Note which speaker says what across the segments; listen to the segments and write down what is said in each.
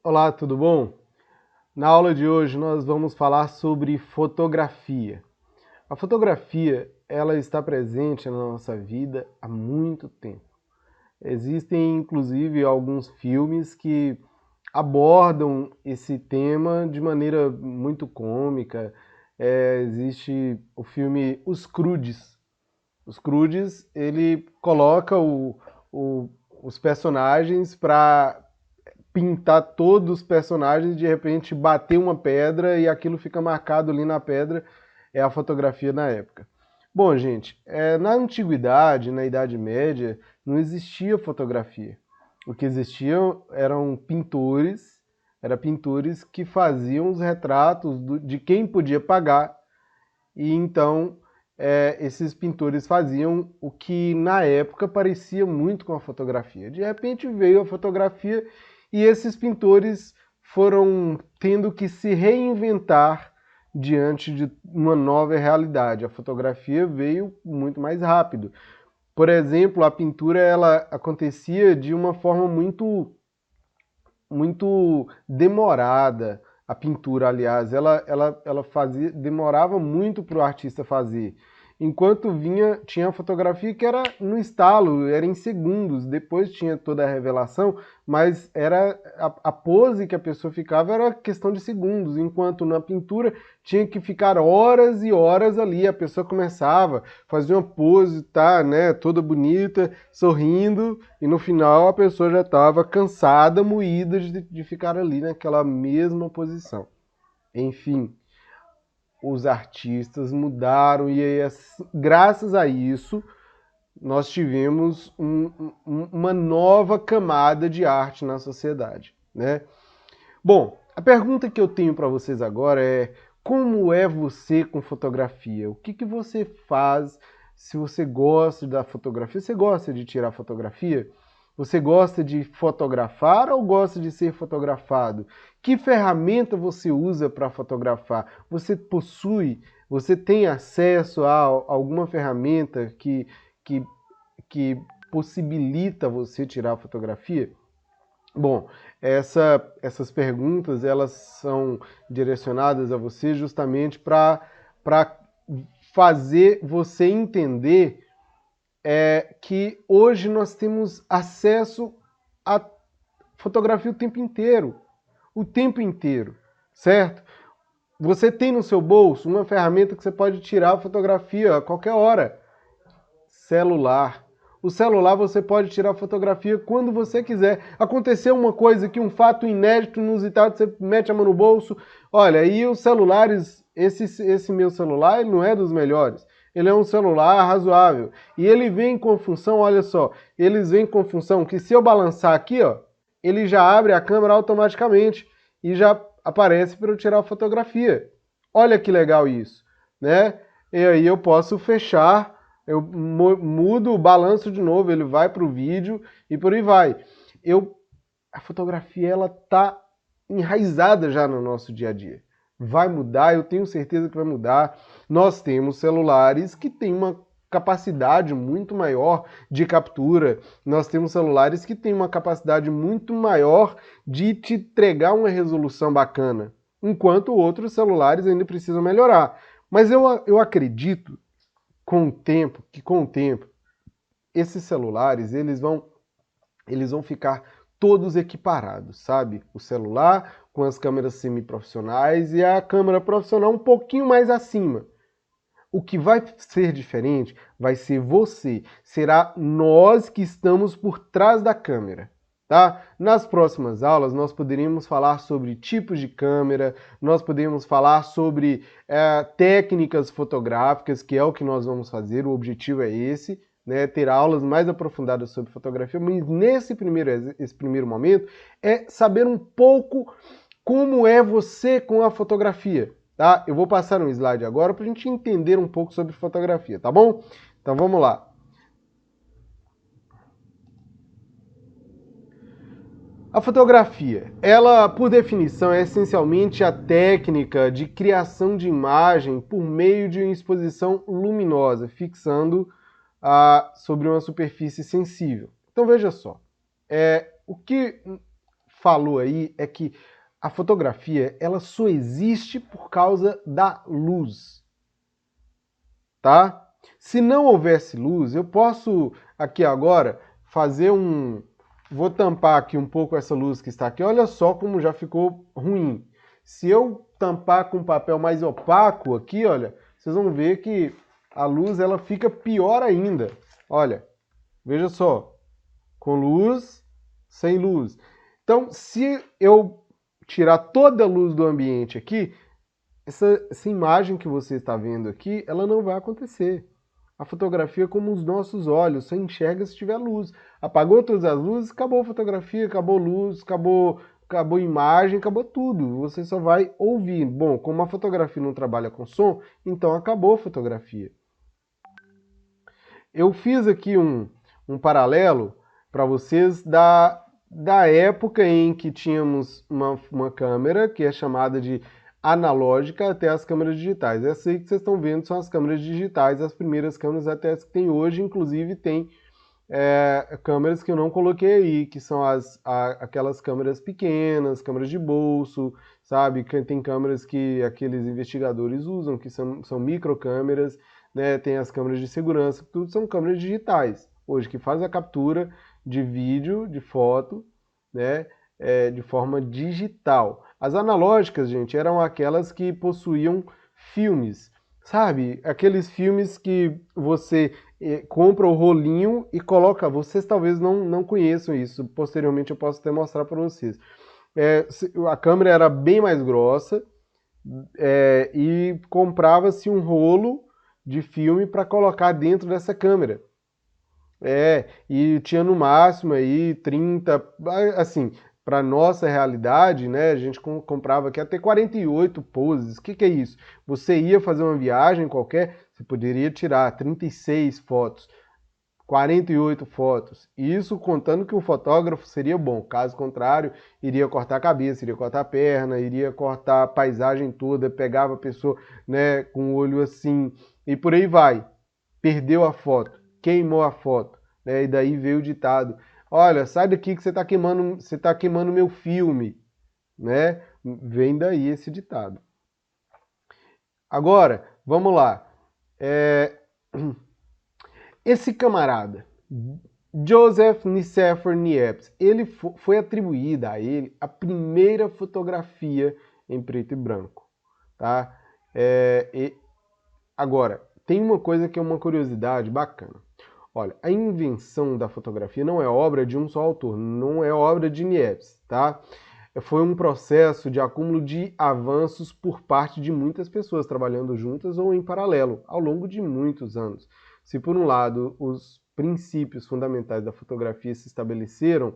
Speaker 1: Olá, tudo bom? Na aula de hoje nós vamos falar sobre fotografia. A fotografia, ela está presente na nossa vida há muito tempo. Existem inclusive alguns filmes que abordam esse tema de maneira muito cômica. Existe o filme Os Croods. Os Croods, ele coloca os personagens para pintar todos os personagens, de repente bater uma pedra e aquilo fica marcado ali na pedra, é a fotografia na época. Bom, gente, na antiguidade, na Idade Média, não existia fotografia. O que existiam eram pintores que faziam os retratos de quem podia pagar, e então esses pintores faziam o que na época parecia muito com a fotografia. De repente veio a fotografia e esses pintores foram tendo que se reinventar diante de uma nova realidade. A fotografia veio muito mais rápido. Por exemplo, a pintura ela acontecia de uma forma muito demorada. A pintura, aliás, ela demorava muito para o artista fazer. Enquanto tinha a fotografia que era no estalo, era em segundos, depois tinha toda a revelação, mas era a pose que a pessoa ficava era questão de segundos, enquanto na pintura tinha que ficar horas e horas ali, a pessoa começava, fazia uma pose, tá, né, toda bonita, sorrindo, e no final a pessoa já estava cansada, moída de ficar ali naquela mesma posição. Enfim, os artistas mudaram e graças a isso nós tivemos uma nova camada de arte na sociedade, né? Bom, a pergunta que eu tenho para vocês agora é: como é você com fotografia? O que você faz? Se você gosta da fotografia, você gosta de tirar fotografia? Você gosta de fotografar ou gosta de ser fotografado? Que ferramenta você usa para fotografar? Você tem acesso a alguma ferramenta que possibilita você tirar fotografia? Bom, essas perguntas elas são direcionadas a você justamente para fazer você entender que hoje nós temos acesso à fotografia o tempo inteiro, certo? Você tem no seu bolso uma ferramenta que você pode tirar a fotografia a qualquer hora. Celular. O celular você pode tirar fotografia quando você quiser. Aconteceu uma coisa aqui, um fato inédito, inusitado, você mete a mão no bolso. Olha, e os celulares, esse meu celular, ele não é dos melhores. Ele é um celular razoável. E ele vem com função, olha só, eles vêm com função que se eu balançar aqui, ó, ele já abre a câmera automaticamente e já aparece para eu tirar a fotografia. Olha que legal isso, né? E aí eu posso fechar, eu mudo o balanço de novo, ele vai para o vídeo e por aí vai. A fotografia ela tá enraizada já no nosso dia a dia. Vai mudar, eu tenho certeza que vai mudar. Nós temos celulares que têm uma capacidade muito maior de captura. Nós temos celulares que têm uma capacidade muito maior de te entregar uma resolução bacana, enquanto outros celulares ainda precisam melhorar. Mas eu acredito com o tempo, esses celulares eles vão ficar todos equiparados, sabe? O celular com as câmeras semi-profissionais e a câmera profissional um pouquinho mais acima. O que vai ser diferente vai ser você, será nós que estamos por trás da câmera. Tá? Nas próximas aulas nós poderíamos falar sobre tipos de câmera, nós poderíamos falar sobre técnicas fotográficas, que é o que nós vamos fazer, o objetivo é esse, né, ter aulas mais aprofundadas sobre fotografia, mas esse primeiro momento é saber um pouco como é você com a fotografia. Tá? Eu vou passar um slide agora para a gente entender um pouco sobre fotografia, tá bom? Então vamos lá. A fotografia, ela, por definição, é essencialmente a técnica de criação de imagem por meio de uma exposição luminosa, fixando sobre uma superfície sensível. Então veja só, o que falou aí é que a fotografia, ela só existe por causa da luz, tá? Se não houvesse luz, eu posso aqui agora fazer um... Vou tampar aqui um pouco essa luz que está aqui. Olha só como já ficou ruim. Se eu tampar com papel mais opaco aqui, olha, vocês vão ver que a luz ela fica pior ainda. Olha, veja só, com luz, sem luz. Então, se eu tirar toda a luz do ambiente aqui, essa imagem que você está vendo aqui, ela não vai acontecer. A fotografia é como os nossos olhos, você enxerga se tiver luz. Apagou todas as luzes, acabou a fotografia, acabou luz, acabou imagem, acabou tudo. Você só vai ouvir. Bom, como a fotografia não trabalha com som, então acabou a fotografia. Eu fiz aqui um paralelo para vocês da época em que tínhamos uma câmera que é chamada de analógica até as câmeras digitais. Essa aí que vocês estão vendo são as câmeras digitais, as primeiras câmeras até as que tem hoje, inclusive tem câmeras que eu não coloquei aí, que são aquelas câmeras pequenas, câmeras de bolso, sabe? Tem câmeras que aqueles investigadores usam, que são microcâmeras, né? Tem as câmeras de segurança, tudo são câmeras digitais, hoje, que faz a captura de vídeo, de foto, né? De forma digital. As analógicas, gente, eram aquelas que possuíam filmes, sabe? Aqueles filmes que você compra o rolinho e coloca. Vocês talvez não conheçam isso, posteriormente eu posso até mostrar para vocês. A câmera era bem mais grossa e comprava-se um rolo de filme para colocar dentro dessa câmera. E tinha no máximo aí 30, assim, para nossa realidade, né, a gente comprava aqui até 48 poses. O que é isso? Você ia fazer uma viagem qualquer, você poderia tirar 36 fotos, 48 fotos. Isso contando que o fotógrafo seria bom. Caso contrário, iria cortar a cabeça, iria cortar a perna, iria cortar a paisagem toda, pegava a pessoa, né, com o olho assim, e por aí vai. Perdeu a foto, queimou a foto, né, e daí veio o ditado: olha, sai daqui que você está queimando meu filme, né? Vem daí esse ditado. Agora, vamos lá. Esse camarada, Joseph Nicéphore Niepce, ele foi atribuída a ele a primeira fotografia em preto e branco, tá? Agora, tem uma coisa que é uma curiosidade bacana. Olha, a invenção da fotografia não é obra de um só autor, não é obra de Niepce, tá? Foi um processo de acúmulo de avanços por parte de muitas pessoas trabalhando juntas ou em paralelo, ao longo de muitos anos. Se por um lado os princípios fundamentais da fotografia se estabeleceram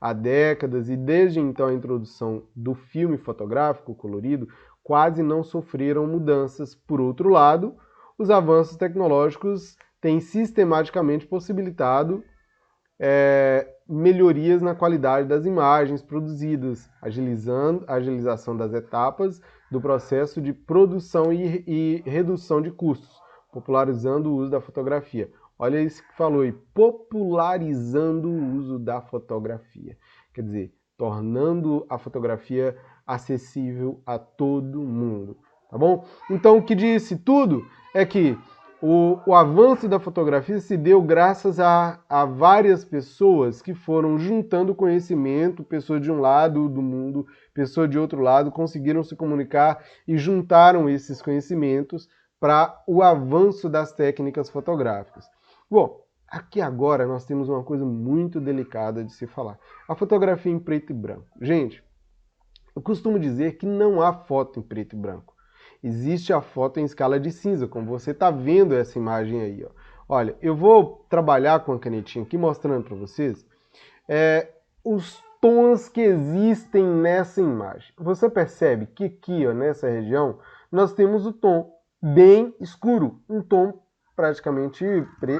Speaker 1: há décadas e desde então a introdução do filme fotográfico colorido quase não sofreram mudanças, por outro lado, os avanços tecnológicos têm sistematicamente possibilitado melhorias na qualidade das imagens produzidas, a agilização das etapas do processo de produção e redução de custos, popularizando o uso da fotografia. Olha isso que falou aí, popularizando o uso da fotografia. Quer dizer, tornando a fotografia acessível a todo mundo, tá bom? Então o que disse tudo é que o avanço da fotografia se deu graças a várias pessoas que foram juntando conhecimento, pessoas de um lado do mundo, pessoas de outro lado, conseguiram se comunicar e juntaram esses conhecimentos para o avanço das técnicas fotográficas. Bom, aqui agora nós temos uma coisa muito delicada de se falar. A fotografia em preto e branco. Gente, eu costumo dizer que não há foto em preto e branco. Existe a foto em escala de cinza, como você está vendo essa imagem aí. Ó. Olha, eu vou trabalhar com a canetinha aqui mostrando para vocês os tons que existem nessa imagem. Você percebe que aqui, ó, nessa região, nós temos o tom bem escuro, um tom praticamente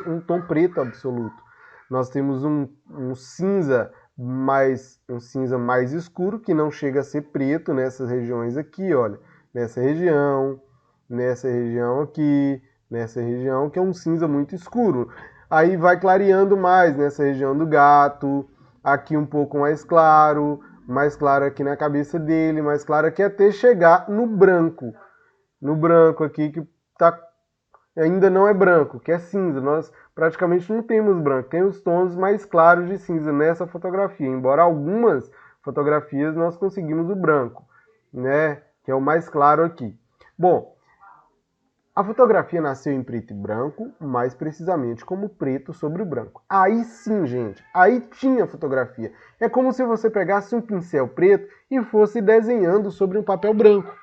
Speaker 1: um tom preto absoluto. Nós temos um cinza mais escuro, que não chega a ser preto nessas regiões aqui, olha. Nessa região aqui, nessa região, que é um cinza muito escuro. Aí vai clareando mais nessa região do gato, aqui um pouco mais claro, mais claro aqui na cabeça dele, mais claro aqui até chegar no branco. No branco aqui, que tá, ainda não é branco, que é cinza. Nós praticamente não temos branco, tem os tons mais claros de cinza nessa fotografia, embora algumas fotografias nós conseguimos o branco, né, que é o mais claro aqui. Bom, a fotografia nasceu em preto e branco, mais precisamente como preto sobre o branco. Aí sim, gente, aí tinha fotografia. É como se você pegasse um pincel preto e fosse desenhando sobre um papel branco.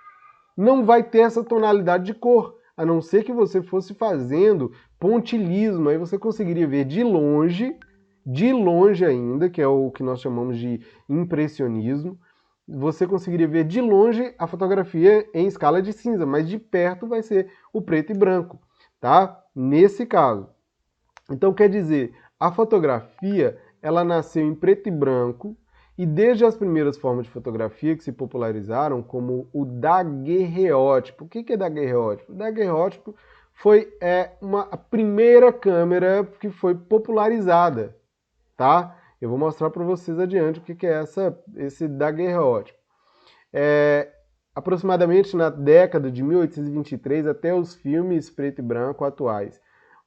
Speaker 1: Não vai ter essa tonalidade de cor, a não ser que você fosse fazendo pontilhismo, aí você conseguiria ver de longe ainda, que é o que nós chamamos de impressionismo, você conseguiria ver de longe a fotografia em escala de cinza, mas de perto vai ser o preto e branco, tá? Nesse caso. Então quer dizer, a fotografia, ela nasceu em preto e branco, e desde as primeiras formas de fotografia que se popularizaram, como o daguerreótipo. O que é daguerreótipo? O daguerreótipo foi a primeira câmera que foi popularizada, tá? Eu vou mostrar para vocês adiante o que é esse daguerreótipo. Aproximadamente na década de 1823 até os filmes preto e branco atuais,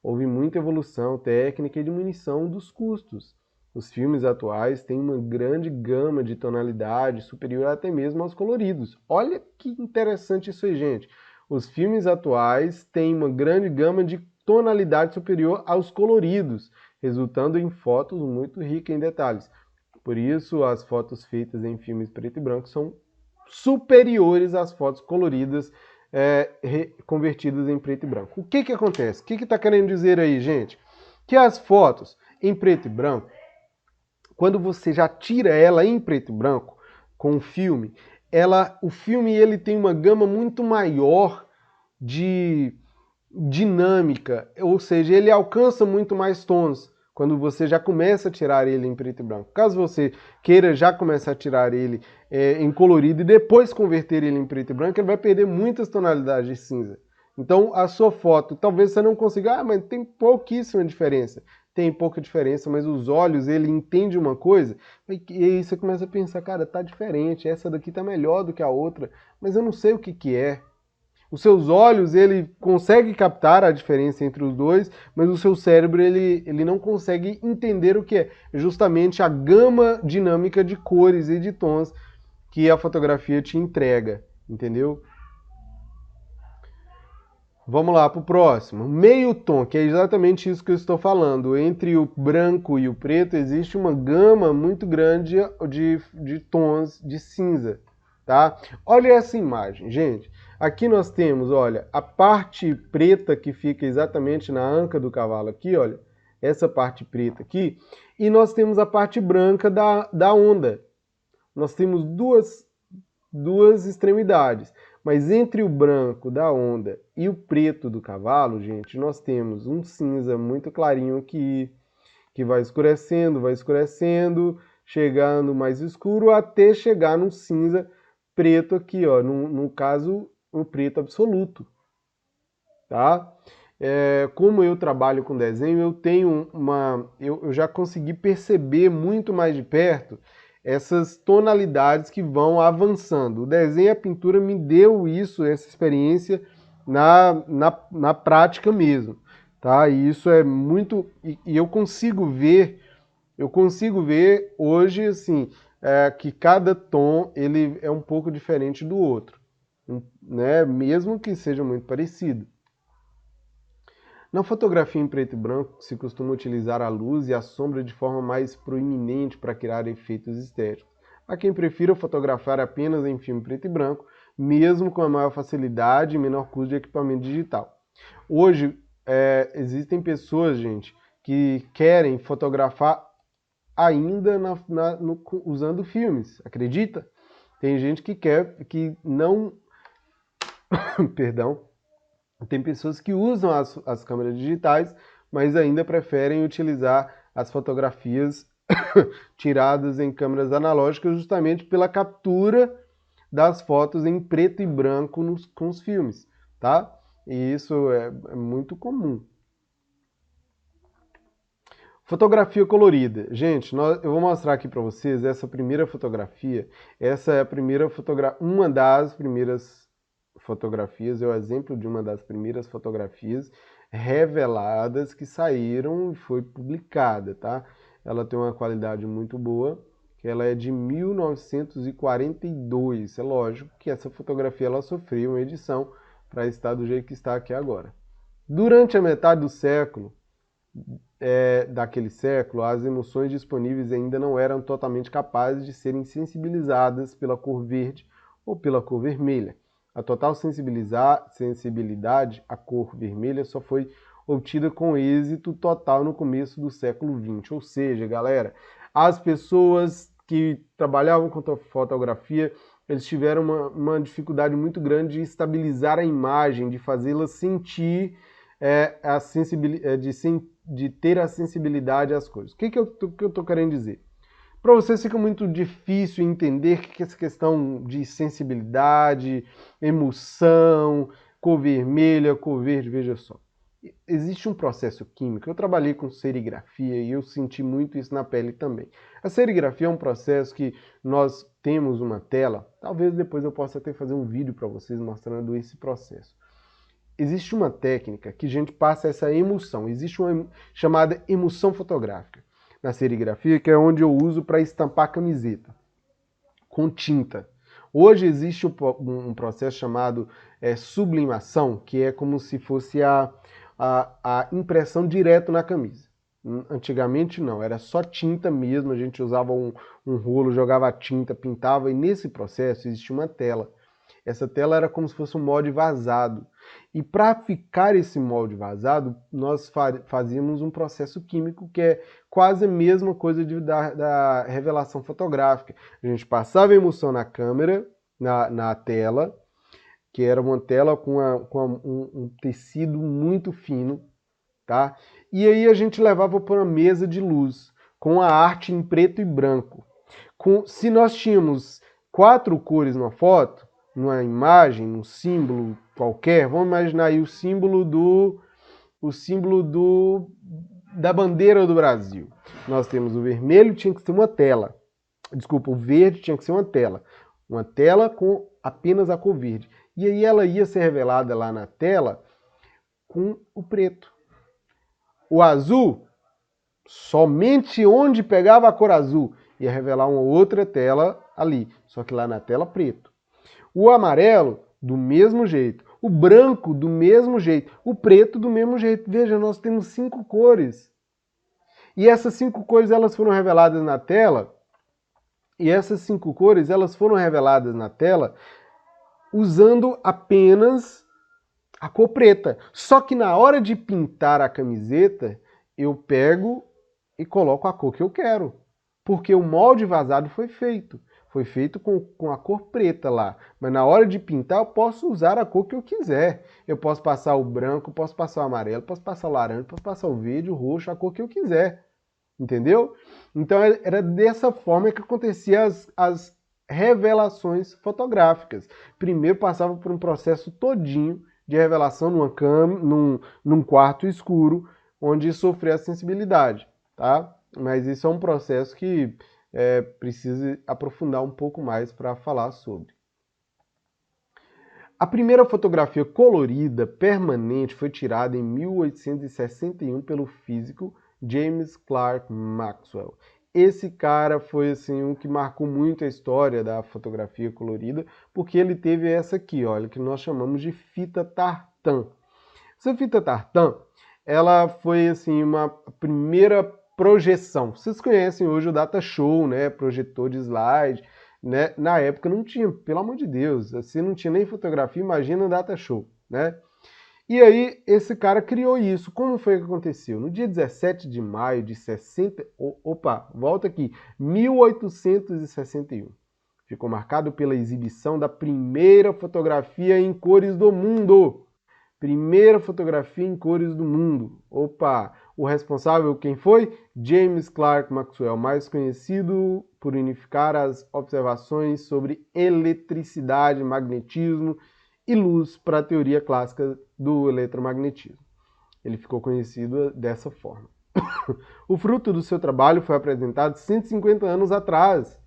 Speaker 1: houve muita evolução técnica e diminuição dos custos. Os filmes atuais têm uma grande gama de tonalidade superior até mesmo aos coloridos. Olha que interessante isso aí, gente. Os filmes atuais têm uma grande gama de tonalidade superior aos coloridos, resultando em fotos muito ricas em detalhes. Por isso, as fotos feitas em filmes preto e branco são superiores às fotos coloridas convertidas em preto e branco. O que acontece? O que está querendo dizer aí, gente? Que as fotos em preto e branco, quando você já tira ela em preto e branco com o filme, o filme ele tem uma gama muito maior de dinâmica, ou seja, ele alcança muito mais tons quando você já começa a tirar ele em preto e branco. Caso você queira já começar a tirar ele em colorido e depois converter ele em preto e branco, ele vai perder muitas tonalidades de cinza. Então a sua foto, talvez você não consiga, mas tem pouquíssima diferença. Tem pouca diferença, mas os olhos, ele entende uma coisa, e aí você começa a pensar, cara, tá diferente, essa daqui tá melhor do que a outra, mas eu não sei o que é. Os seus olhos, ele consegue captar a diferença entre os dois, mas o seu cérebro, ele não consegue entender o que é. Justamente a gama dinâmica de cores e de tons que a fotografia te entrega, entendeu? Vamos lá para o próximo. Meio tom, que é exatamente isso que eu estou falando. Entre o branco e o preto existe uma gama muito grande de tons de cinza, tá? Olha essa imagem, gente. Aqui nós temos, olha, a parte preta que fica exatamente na anca do cavalo aqui, olha, essa parte preta aqui, e nós temos a parte branca da onda. Nós temos duas extremidades, mas entre o branco da onda e o preto do cavalo, gente, nós temos um cinza muito clarinho aqui, que vai escurecendo, chegando mais escuro, até chegar no cinza preto aqui, ó, no caso, o preto absoluto, tá? Como eu trabalho com desenho, eu tenho eu já consegui perceber muito mais de perto essas tonalidades que vão avançando. O desenho e a pintura me deu isso, essa experiência na prática mesmo, tá? E isso é muito... E eu consigo ver hoje, assim, que cada tom ele é um pouco diferente do outro, né? Mesmo que seja muito parecido. Na fotografia em preto e branco, se costuma utilizar a luz e a sombra de forma mais proeminente para criar efeitos estéticos. Há quem prefira fotografar apenas em filme preto e branco, mesmo com a maior facilidade e menor custo de equipamento digital. Hoje, existem pessoas, gente, que querem fotografar ainda usando filmes, acredita? Tem gente que não... Perdão. Tem pessoas que usam as câmeras digitais, mas ainda preferem utilizar as fotografias tiradas em câmeras analógicas justamente pela captura das fotos em preto e branco com os filmes, tá? E isso é muito comum. Fotografia colorida. Gente, eu vou mostrar aqui para vocês essa primeira fotografia. Essa é a primeira uma das primeiras fotografias, é o exemplo de uma das primeiras fotografias reveladas que saíram e foi publicada, tá? Ela tem uma qualidade muito boa, que ela é de 1942. É lógico que essa fotografia ela sofreu uma edição para estar do jeito que está aqui agora. Durante a metade do século, daquele século, as emoções disponíveis ainda não eram totalmente capazes de serem sensibilizadas pela cor verde ou pela cor vermelha. A total sensibilidade à cor vermelha só foi obtida com êxito total no começo do século XX. Ou seja, galera, as pessoas que trabalhavam com fotografia, eles tiveram uma dificuldade muito grande de estabilizar a imagem, de fazê-la sentir de ter a sensibilidade às coisas. O que eu estou querendo dizer? Para vocês fica muito difícil entender o que é essa questão de sensibilidade, emoção, cor vermelha, cor verde, veja só. Existe um processo químico, eu trabalhei com serigrafia e eu senti muito isso na pele também. A serigrafia é um processo que nós temos uma tela, talvez depois eu possa até fazer um vídeo para vocês mostrando esse processo. Existe uma técnica que a gente passa essa emoção, existe uma chamada emoção fotográfica na serigrafia, que é onde eu uso para estampar camiseta com tinta. Hoje existe um processo chamado sublimação, que é como se fosse a impressão direto na camisa. Antigamente não, era só tinta mesmo, a gente usava um rolo, jogava tinta, pintava, e nesse processo existia uma tela. Essa tela era como se fosse um molde vazado. E para ficar esse molde vazado, nós fazíamos um processo químico que é quase a mesma coisa da revelação fotográfica. A gente passava a emulsão na câmera, na tela, que era uma tela com um tecido muito fino, tá? E aí a gente levava para uma mesa de luz, com a arte em preto e branco. Se nós tínhamos 4 cores numa foto, numa imagem, um símbolo qualquer, vamos imaginar aí o símbolo da bandeira do Brasil. Nós temos o vermelho, tinha que ser uma tela. Desculpa, o verde tinha que ser uma tela. Uma tela com apenas a cor verde. E aí ela ia ser revelada lá na tela com o preto. O azul, somente onde pegava a cor azul, ia revelar uma outra tela ali. Só que lá na tela preto. O amarelo, do mesmo jeito. O branco, do mesmo jeito. O preto, do mesmo jeito. Veja, nós temos 5 cores. E essas 5 cores, elas foram reveladas na tela. E essas 5 cores, elas foram reveladas na tela usando apenas a cor preta. Só que na hora de pintar a camiseta, eu pego e coloco a cor que eu quero. Porque o molde vazado foi feito. Foi feito com a cor preta lá. Mas na hora de pintar, eu posso usar a cor que eu quiser. Eu posso passar o branco, posso passar o amarelo, posso passar o laranja, posso passar o verde, o roxo, a cor que eu quiser. Entendeu? Então era dessa forma que acontecia as revelações fotográficas. Primeiro passava por um processo todinho de revelação num quarto escuro, onde sofria a sensibilidade. Tá? Mas isso é um processo que precisa aprofundar um pouco mais para falar sobre. A primeira fotografia colorida permanente foi tirada em 1861 pelo físico James Clerk Maxwell. Esse cara foi assim um que marcou muito a história da fotografia colorida, porque ele teve essa aqui, olha, que nós chamamos de fita tartan. Essa fita tartan, ela foi assim uma primeira projeção. Vocês conhecem hoje o data show, né? Projetor de slide, né? Na época não tinha, pelo amor de Deus, assim não tinha nem fotografia, imagina o data show, né? E aí esse cara criou isso. Como foi que aconteceu? No dia 17 de maio de 1861, ficou marcado pela exibição da primeira fotografia em cores do mundo. Primeira fotografia em cores do mundo. Opa! O responsável quem foi? James Clerk Maxwell, mais conhecido por unificar as observações sobre eletricidade, magnetismo e luz para a teoria clássica do eletromagnetismo. Ele ficou conhecido dessa forma. O fruto do seu trabalho foi apresentado 150 anos atrás,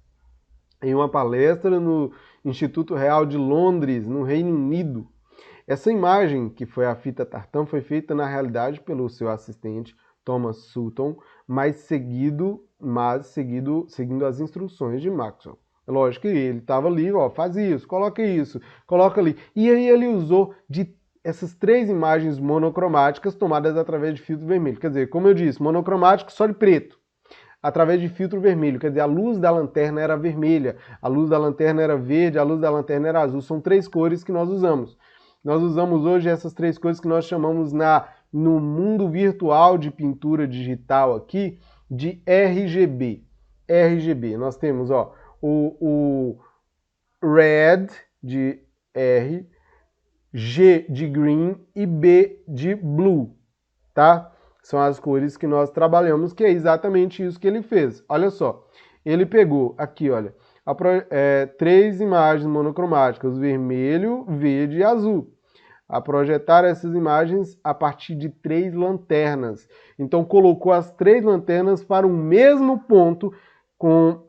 Speaker 1: em uma palestra no Instituto Real de Londres, no Reino Unido. Essa imagem, que foi a fita tartan, foi feita na realidade pelo seu assistente Thomas Sutton, seguindo as instruções de Maxwell. É lógico que ele estava ali, ó, faz isso, coloca ali. E aí ele usou essas 3 imagens monocromáticas tomadas através de filtro vermelho. Quer dizer, como eu disse, monocromático só de preto, através de filtro vermelho. Quer dizer, a luz da lanterna era vermelha, a luz da lanterna era verde, a luz da lanterna era azul. São 3 cores que nós usamos. Nós usamos hoje essas 3 cores que nós chamamos no mundo virtual de pintura digital aqui de RGB. RGB. Nós temos, ó, o red de R, G de green e B de blue, tá? São as cores que nós trabalhamos, que é exatamente isso que ele fez. Olha só, ele pegou aqui, olha, 3 imagens monocromáticas, vermelho, verde e azul, a projetar essas imagens a partir de 3 lanternas. Então colocou as 3 lanternas para o mesmo ponto com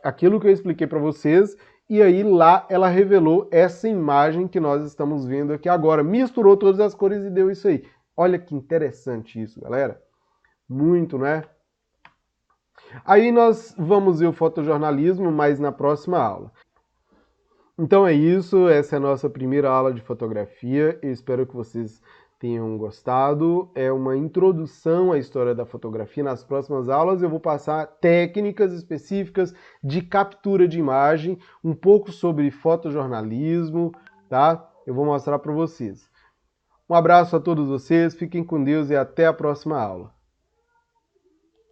Speaker 1: aquilo que eu expliquei para vocês, e aí lá ela revelou essa imagem que nós estamos vendo aqui agora. Misturou todas as cores e deu isso aí. Olha que interessante isso, galera. Muito, né? Aí nós vamos ver o fotojornalismo, mas na próxima aula. Então é isso, essa é a nossa primeira aula de fotografia. Eu espero que vocês tenham gostado. É uma introdução à história da fotografia. Nas próximas aulas eu vou passar técnicas específicas de captura de imagem, um pouco sobre fotojornalismo, tá? Eu vou mostrar para vocês. Um abraço a todos vocês, fiquem com Deus e até a próxima aula.